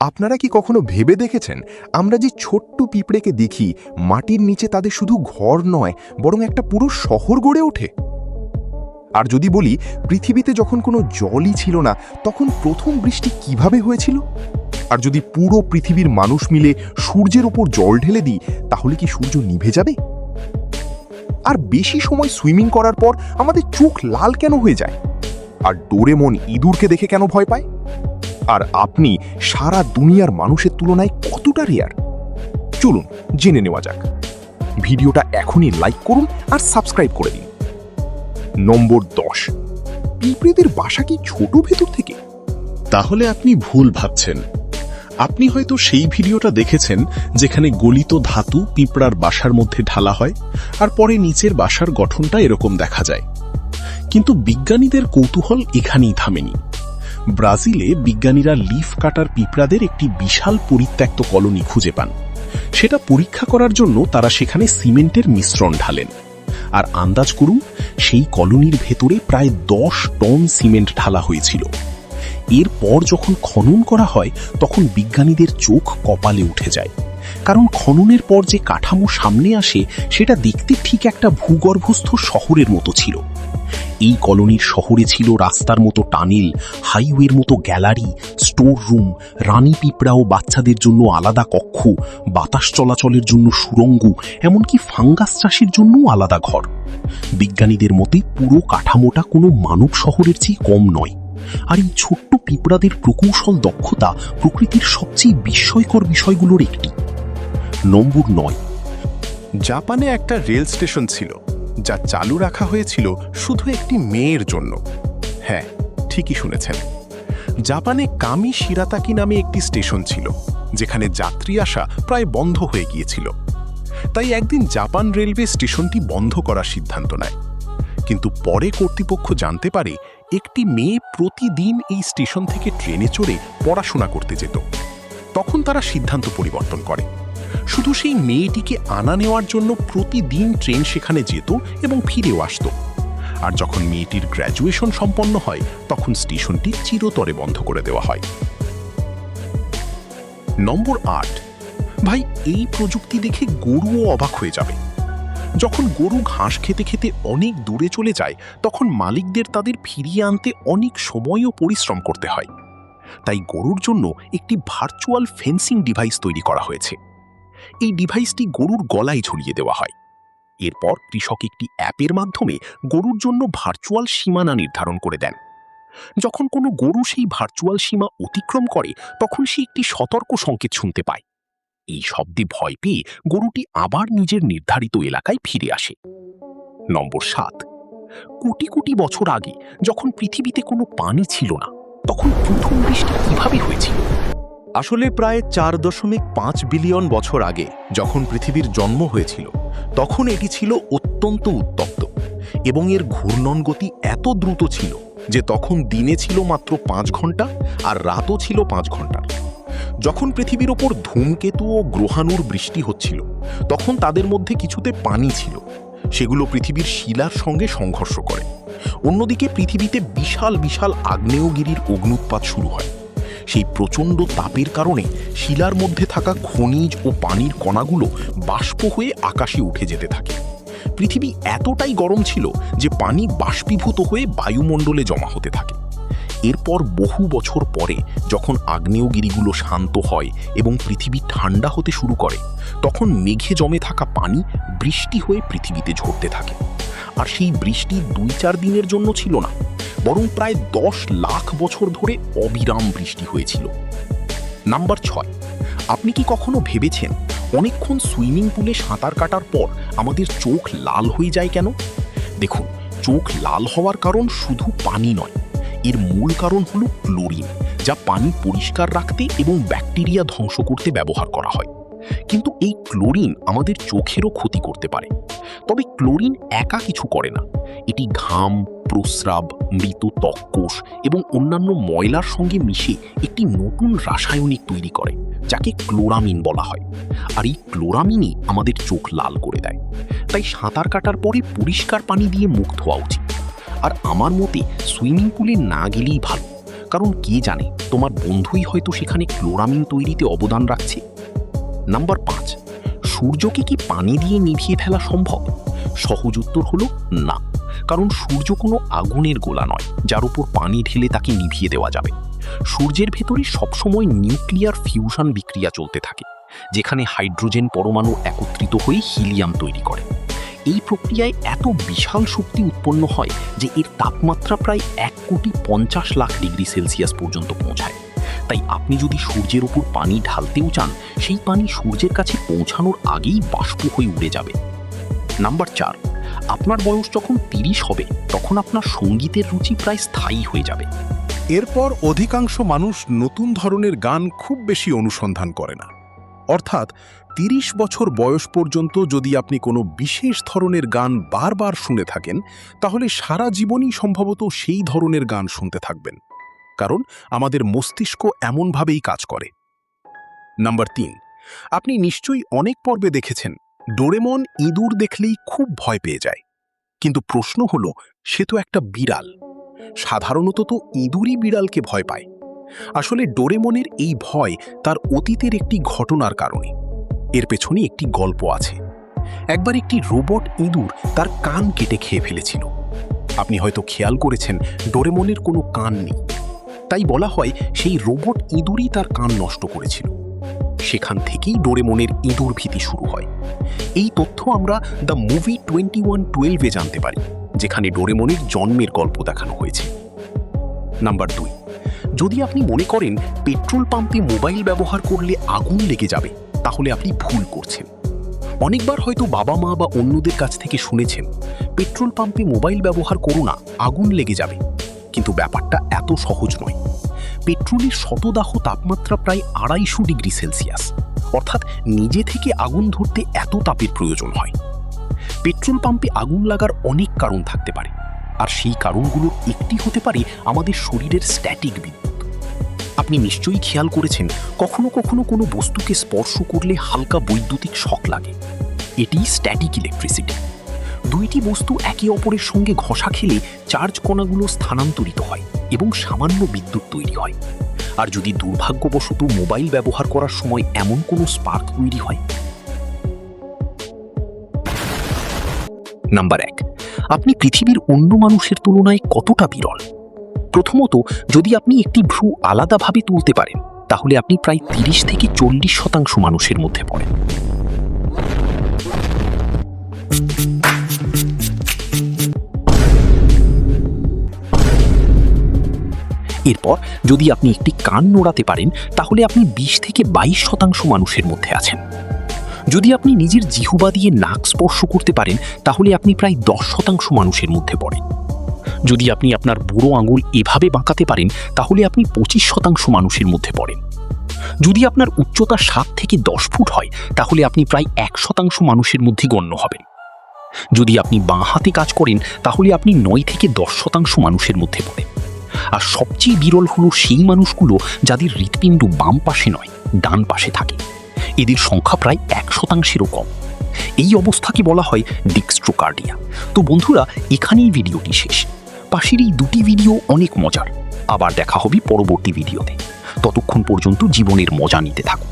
আপনারা কি কখনো ভেবে দেখেছেন আমরা যে ছোট্ট পিঁপড়েকে দেখি মাটির নিচে তাদের শুধু ঘর নয় বরং একটা পুরো শহর গড়ে ওঠে? আর যদি বলি পৃথিবীতে যখন কোনো জলই ছিল না তখন প্রথম বৃষ্টি কিভাবে হয়েছিল? আর যদি পুরো পৃথিবীর মানুষ মিলে সূর্যের ওপর জল ঢেলে দিই তাহলে কি সূর্য নিভে যাবে? আর বেশি সময় সুইমিং করার পর আমাদের চোখ লাল কেন হয়ে যায়? আর ডোরেমন ইঁদুরকে দেখে কেন ভয় পায়? আর আপনি সারা দুনিয়ার মানুষের তুলনায় কতটা রেয়ার? চলুন জেনে নেওয়া যাক। ভিডিওটা এখনই লাইক করুন আর সাবস্ক্রাইব করে দিন। নম্বর 10, পিঁপড়েদের বাসা কি ছোট ভেতর থেকে? তাহলে আপনি ভুল ভাবছেন। আপনি হয়তো সেই ভিডিওটা দেখেছেন যেখানে গলিত ধাতু পিঁপড়ার বাসার মধ্যে ঢালা হয় আর পরে নিচের বাসার গঠনটা এরকম দেখা যায়। কিন্তু বিজ্ঞানীদের কৌতূহল এখানেই থামেনি। ব্রাজিলে বিজ্ঞানীরা লিফ কাটার পিঁপড়াদের একটি বিশাল পরিত্যক্ত কলোনি খুঁজে পান। সেটা পরীক্ষা করার জন্য তারা সেখানে সিমেন্টের মিশ্রণ ঢালেন। আর আন্দাজ করুন, সেই কলোনির ভেতরে প্রায় 10 টন সিমেন্ট ঢালা হয়েছিল। এরপর যখন খনন করা হয় তখন বিজ্ঞানীদের চোখ কপালে উঠে যায়, কারণ খননের পর যে কাঠামো সামনে আসে সেটা দেখতে ঠিক একটা ভূগর্ভস্থ শহরের মতো ছিল। এই কলোনির শহরে ছিল রাস্তার মতো টানেল, হাইওয়ের মতো গ্যালারি, স্টোর রুম, রানী পিঁপড়া ও বাচ্চাদের জন্য আলাদা কক্ষ, বাতাস চলাচলের জন্য সুড়ঙ্গ, এমনকি ফাঙ্গাস চাষের জন্য আলাদা ঘর। বিজ্ঞানীদের মতে পুরো কাঠামোটা কোনো মানব শহরের চেয়ে কম নয়। আর এই ছোট্ট পিঁপড়াদের প্রকৌশল দক্ষতা প্রকৃতির সবচেয়ে বিস্ময়কর বিষয়গুলোর একটি। নম্বর 9, জাপানে একটা রেল স্টেশন ছিল যা চালু রাখা হয়েছিল শুধু একটি মেয়ের জন্য। হ্যাঁ, ঠিকই শুনেছেন। জাপানে কামি শিরাতাকি নামে একটি স্টেশন ছিল যেখানে যাত্রী আসা প্রায় বন্ধ হয়ে গিয়েছিল। তাই একদিন জাপান রেলওয়ে স্টেশনটি বন্ধ করার সিদ্ধান্ত নেয়। কিন্তু পরে কর্তৃপক্ষ জানতে পারে একটি মেয়ে প্রতিদিন এই স্টেশন থেকে ট্রেনে চড়ে পড়াশোনা করতে যেত। তখন তারা সিদ্ধান্ত পরিবর্তন করে। শুধু সেই মেয়েটিকে আনা নেওয়ার জন্য প্রতিদিন ট্রেন সেখানে যেত এবং ফিরেও আসত। আর যখন মেয়েটির গ্র্যাজুয়েশন সম্পন্ন হয় তখন স্টেশনটি চিরতরে বন্ধ করে দেওয়া হয়। নম্বর 8, ভাই, এই প্রযুক্তি দেখে গরুও অবাক হয়ে যাবে। যখন গরু ঘাস খেতে খেতে অনেক দূরে চলে যায় তখন মালিকদের তাদের ফিরিয়ে আনতে অনেক সময় ও পরিশ্রম করতে হয়। তাই গরুর জন্য একটি ভার্চুয়াল ফেন্সিং ডিভাইস তৈরি করা হয়েছে। এই ডিভাইসটি গরুর গলায় ঝুলিয়ে দেওয়া হয়। এরপর কৃষক একটি অ্যাপের মাধ্যমে গরুর জন্য ভার্চুয়াল সীমানা নির্ধারণ করে দেন। যখন কোনো গরু সেই ভার্চুয়াল সীমা অতিক্রম করে তখন সে একটি সতর্ক সংকেত শুনতে পায়। এই শব্দে ভয় পেয়ে গরুটি আবার নিজের নির্ধারিত এলাকায় ফিরে আসে। নম্বর 7, কোটি কোটি বছর আগে যখন পৃথিবীতে কোনো পানি ছিল না তখন প্রথম বৃষ্টি কিভাবে হয়েছিল? আসলে প্রায় 4.5 বিলিয়ন বছর আগে যখন পৃথিবীর জন্ম হয়েছিল তখন এটি ছিল অত্যন্ত উত্তপ্ত এবং এর ঘূর্ণন গতি এত দ্রুত ছিল যে তখন দিনে ছিল মাত্র 5 ঘন্টা আর রাতও ছিল 5 ঘন্টার। যখন পৃথিবীর ওপর ধূমকেতু ও গ্রহাণুর বৃষ্টি হচ্ছিল তখন তাদের মধ্যে কিছুতে পানি ছিল, সেগুলো পৃথিবীর শিলার সঙ্গে সংঘর্ষ করে। অন্যদিকে পৃথিবীতে বিশাল বিশাল আগ্নেয়গিরির অগ্ন্যুৎপাত শুরু হয়। সেই প্রচণ্ড তাপের কারণে শিলার মধ্যে থাকা খনিজ ও পানির কণাগুলো বাষ্প হয়ে আকাশে উঠে যেতে থাকে। পৃথিবী এতটাই গরম ছিল যে পানি বাষ্পীভূত হয়ে বায়ুমণ্ডলে জমা হতে থাকে। এরপর বহু বছর পরে যখন আগ্নেয়গিরিগুলো শান্ত হয় এবং পৃথিবী ঠান্ডা হতে শুরু করে তখন মেঘে জমে থাকা পানি বৃষ্টি হয়ে পৃথিবীতে ঝরতে থাকে। আর সেই বৃষ্টি 2-4 দিনের জন্য ছিল না, বরং প্রায় 10 লাখ বছর ধরে অবিরাম বৃষ্টি হয়েছিল। নাম্বার 6, আপনি কি কখনো ভেবেছেন অনেকক্ষণ সুইমিং পুলে সাঁতার কাটার পর আমাদের চোখ লাল হয়ে যায় কেন? দেখুন, চোখ লাল হওয়ার কারণ শুধু পানি নয়, এর মূল কারণ হলো ক্লোরিন, যা পানি পরিষ্কার রাখতে এবং ব্যাকটেরিয়া ধ্বংস করতে ব্যবহার করা হয়। কিন্তু এই ক্লোরিন আমাদের চোখেরও ক্ষতি করতে পারে। তবে ক্লোরিন একা কিছু করে না, এটি ঘাম, প্রস্রাব, মৃত ত্বককোষ এবং অন্যান্য ময়লার সঙ্গে মিশে একটি নতুন রাসায়নিক তৈরি করে যাকে ক্লোরামিন বলা হয়। আর এই ক্লোরামিনই আমাদের চোখ লাল করে দেয়। তাই সাঁতার কাটার পরে পরিষ্কার পানি দিয়ে মুখ ধোয়া উচিত। আর আমার মতে সুইমিং পুলে না গেলেই ভালো, কারণ কে জানে তোমার বন্ধুই হয়তো সেখানে ক্লোরামিন তৈরিতে অবদান রাখছে। নাম্বার 5, সূর্যকে কি পানি দিয়ে নিভিয়ে ফেলা সম্ভব? সহজ উত্তর হলো না, কারণ সূর্য কোনো আগুনের গোলা নয় যার উপর পানি ঢেলে তাকে নিভিয়ে দেওয়া যাবে। সূর্যের ভেতরে সবসময় নিউক্লিয়ার ফিউশন বিক্রিয়া চলতে থাকে, যেখানে হাইড্রোজেন পরমাণু একত্রিত হয়ে হিলিয়াম তৈরি করে। এই প্রক্রিয়ায় এত বিশাল শক্তি উৎপন্ন হয় যে এর তাপমাত্রা প্রায় 1,50,00,000 ডিগ্রি সেলসিয়াস পর্যন্ত পৌঁছায়। তাই আপনি যদি সূর্যের উপর পানি ঢালতেও চান, সেই পানি সূর্যের কাছে পৌঁছানোর আগেই বাষ্প হয়ে উড়ে যাবে। নাম্বার 4, আপনার বয়স যখন 30 হবে তখন আপনার সঙ্গীতের রুচি প্রায় স্থায়ী হয়ে যাবে। এরপর অধিকাংশ মানুষ নতুন ধরনের গান খুব বেশি অনুসন্ধান করে না। অর্থাৎ 30 বছর বয়স পর্যন্ত যদি আপনি কোনো বিশেষ ধরনের গান বারবার শুনে থাকেন, তাহলে সারা জীবনই সম্ভবত সেই ধরনের গান শুনতে থাকবেন, কারণ আমাদের মস্তিষ্ক এমনভাবেই কাজ করে। নাম্বার 3, আপনি নিশ্চয়ই অনেক পর্বে দেখেছেন ডোরেমন ইঁদুর দেখলেই খুব ভয় পেয়ে যায়। কিন্তু প্রশ্ন হলো, সে তো একটা বিড়াল। সাধারণত তো ইঁদুরই বিড়ালকে ভয় পায়। আসলে ডোরেমনের এই ভয় তার অতীতের একটি ঘটনার কারণে। এর পেছনে একটি গল্প আছে। একবার একটি রোবট ইঁদুর তার কান কেটে খেয়ে ফেলেছিল। আপনি হয়তো খেয়াল করেছেন ডোরেমনের কোনো কান নেই, তাই বলা হয় সেই রোবট ইঁদুরই তার কান নষ্ট করেছিল। সেখান থেকেই ডোরেমনের ইঁদুর ভীতি শুরু হয়। এই তথ্য আমরা দ্য মুভি 2112-এ জানতে পারি, যেখানে ডোরেমনের জন্মের গল্প দেখানো হয়েছে। নাম্বার 2, যদি আপনি মনে করেন পেট্রোল পাম্পে মোবাইল ব্যবহার করলে আগুন লেগে যাবে, তাহলে আপনি ভুল করছেন। অনেকবার হয়তো বাবা মা বা অন্যদের কাছ থেকে শুনেছেন পেট্রোল পাম্পে মোবাইল ব্যবহার করো না, আগুন লেগে যাবে। কিন্তু ব্যাপারটা এত সহজ নয়। পেট্রোলের শতদাহ তাপমাত্রা প্রায় 250 ডিগ্রি সেলসিয়াস, অর্থাৎ নিজে থেকে আগুন ধরতে এত তাপের প্রয়োজন হয়। পেট্রোল পাম্পে আগুন লাগার অনেক কারণ থাকতে পারে, আর সেই কারণগুলোর একটি হতে পারে আমাদের শরীরের স্ট্যাটিক বিদ্যুৎ। আপনি নিশ্চয়ই খেয়াল করেছেন কখনো কখনো কোনো বস্তুকে স্পর্শ করলে হালকা বৈদ্যুতিক শক লাগে। এটি স্ট্যাটিক ইলেকট্রিসিটি। দুইটি বস্তু একে অপরের সঙ্গে ঘষা খেলে চার্জ কণাগুলো স্থানান্তরিত হয় এবং সামান্য বিদ্যুৎ তৈরি হয়। আর যদি দুর্ভাগ্যবশত মোবাইল ব্যবহার করার সময় এমন কোনো স্পার্ক তৈরি হয়। নাম্বার 1, আপনি পৃথিবীর অন্য মানুষের তুলনায় কতটা বিরল? প্রথমত, যদি আপনি একটি ভ্রু আলাদাভাবে তুলতে পারেন, তাহলে আপনি প্রায় 30 থেকে 40% মানুষের মধ্যে পড়েন। এরপর যদি আপনি একটি কান নোড়াতে পারেন, তাহলে আপনি 20 থেকে 22% মানুষের মধ্যে আছেন। যদি আপনি নিজের জিহ্বা দিয়ে নাক স্পর্শ করতে পারেন, তাহলে আপনি প্রায় 10% মানুষের মধ্যে পড়েন। যদি আপনি আপনার বুড়ো আঙুল এভাবে বাঁকাতে পারেন, তাহলে আপনি 25% মানুষের মধ্যে পড়েন। যদি আপনার উচ্চতা 7 থেকে 10 ফুট হয়, তাহলে আপনি প্রায় 1% মানুষের মধ্যে গণ্য হবেন। যদি আপনি বাঁ হাতে কাজ করেন, তাহলে আপনি 9 থেকে 10% মানুষের মধ্যে পড়েন। আর সবচেয়ে বিরল হলো সেই মানুষগুলো যাদের হৃৎপিণ্ড বাম পাশে নয়, ডান পাশে থাকে। এদের সংখ্যা প্রায় 1%-এরও কম। এই অবস্থাকে বলা হয় ডিক্সট্রোকার্ডিয়া। তো বন্ধুরা, এখানেই ভিডিওটি শেষ। পাশের এই দুটি ভিডিও অনেক মজার। আবার দেখা হবে পরবর্তী ভিডিওতে। ততক্ষণ পর্যন্ত জীবনের মজা নিতে থাকুন।